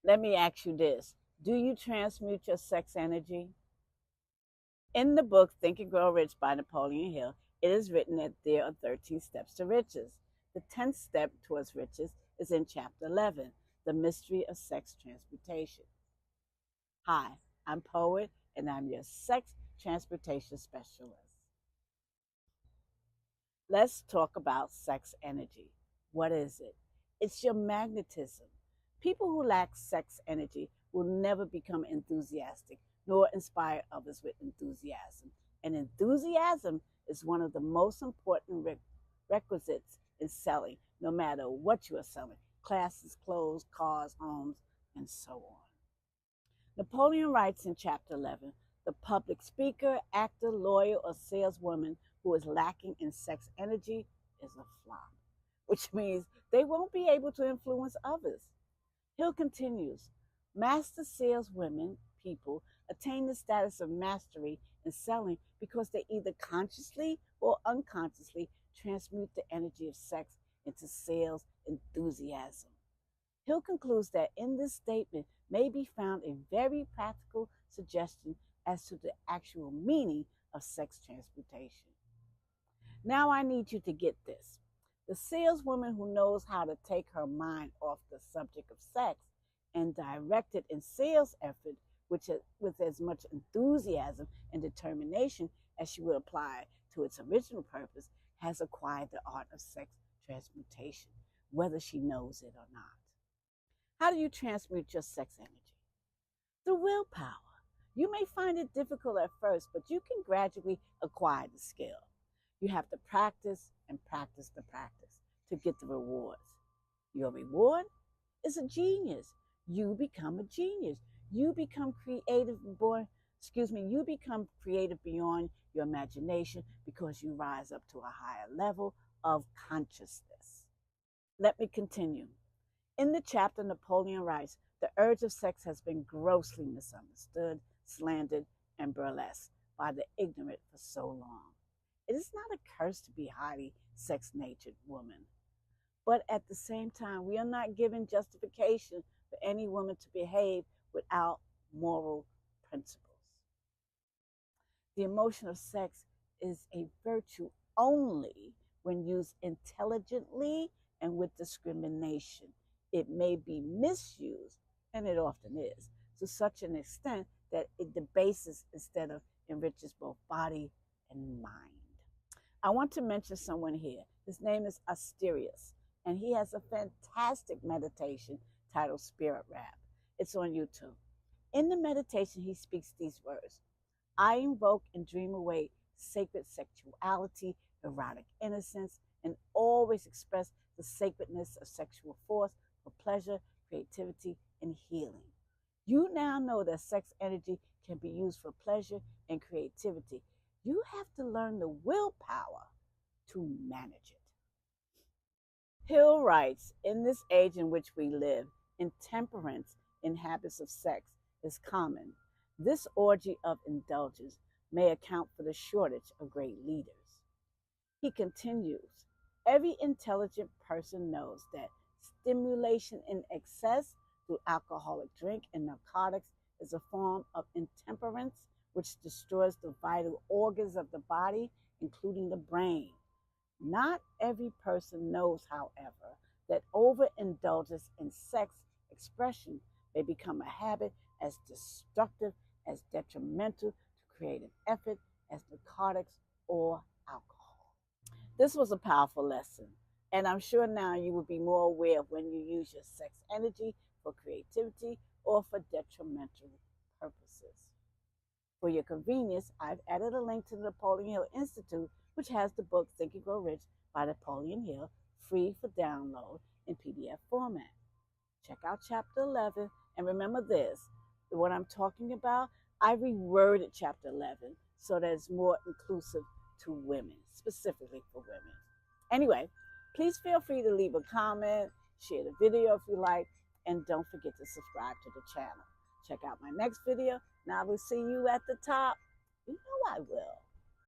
Let me ask you this. Do you transmute your sex energy? In the book Think and Grow Rich by Napoleon Hill, it is written that there are 13 steps to riches. The 10th step towards riches is in chapter 11, The Mystery of Sex Transmutation. Hi, I'm Poet, and I'm your sex transmutation specialist. Let's talk about sex energy. What is it? It's your magnetism. People who lack sex energy will never become enthusiastic nor inspire others with enthusiasm. And enthusiasm is one of the most important requisites in selling, no matter what you are selling: classes, clothes, cars, homes, and so on. Napoleon writes in chapter 11, the public speaker, actor, lawyer, or saleswoman who is lacking in sex energy is a flop, which means they won't be able to influence others. Hill continues, master saleswomen, people, attain the status of mastery in selling because they either consciously or unconsciously transmute the energy of sex into sales enthusiasm. Hill concludes that in this statement may be found a very practical suggestion as to the actual meaning of sex transmutation. Now I need you to get this. The saleswoman who knows how to take her mind off the subject of sex and direct it in sales effort with as much enthusiasm and determination as she would apply to its original purpose has acquired the art of sex transmutation, whether she knows it or not. How do you transmute your sex energy? Through willpower. You may find it difficult at first, but you can gradually acquire the skill. You have to practice and practice the practice to get the rewards. Your reward is a genius. You become a genius. You become creative you become creative beyond your imagination because you rise up to a higher level of consciousness. Let me continue. In the chapter, Napoleon writes, the urge of sex has been grossly misunderstood, slandered, and burlesqued by the ignorant for so long. It is not a curse to be highly sex-natured woman, but at the same time, we are not given justification for any woman to behave without moral principles. The emotion of sex is a virtue only when used intelligently and with discrimination. It may be misused, and it often is, to such an extent that it debases instead of enriches both body and mind. I want to mention someone here. His name is Asterius, and he has a fantastic meditation titled Spirit Rap. It's on YouTube. In the meditation, he speaks these words: I invoke and dream away sacred sexuality, erotic innocence, and always express the sacredness of sexual force for pleasure, creativity, and healing. You now know that sex energy can be used for pleasure and creativity. You have to learn the willpower to manage it. Hill writes, in this age in which we live, intemperance in habits of sex is common. This orgy of indulgence may account for the shortage of great leaders. He continues, every intelligent person knows that stimulation in excess through alcoholic drink and narcotics is a form of intemperance which destroys the vital organs of the body, including the brain. Not every person knows, however, that overindulgence in sex expression may become a habit as destructive, as detrimental to creative effort as narcotics or alcohol. This was a powerful lesson, and I'm sure now you will be more aware of when you use your sex energy for creativity or for detrimental purposes. For your convenience, I've added a link to the Napoleon Hill Institute, which has the book Think and Grow Rich by Napoleon Hill, free for download in PDF format. Check out chapter 11, and remember this, what I'm talking about, I reworded chapter 11 so that it's more inclusive to women, specifically for women. Anyway, please feel free to leave a comment, share the video if you like, and don't forget to subscribe to the channel. Check out my next video, and I will see you at the top. You know I will.